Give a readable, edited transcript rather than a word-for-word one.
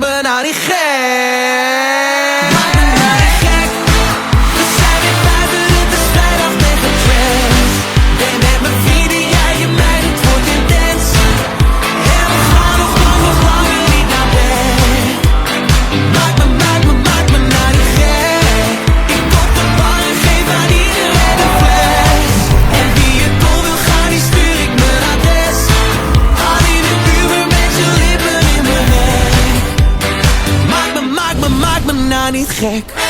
me nou niet gek. Maak me nou niet gek. We zijn weer buiten, het is vrijdag tegen trends. Ben met mijn vrienden, jij en mij, het wordt intens. En we gaan nog langer niet naar bed. Maak me nou niet gek. Ik koop de bar en geef aan iedereen een fles. En wie je dol wil gaan, die stuur ik mijn adres. Al in de Uber met je lippen in mijn nek. Maak me nou niet gek.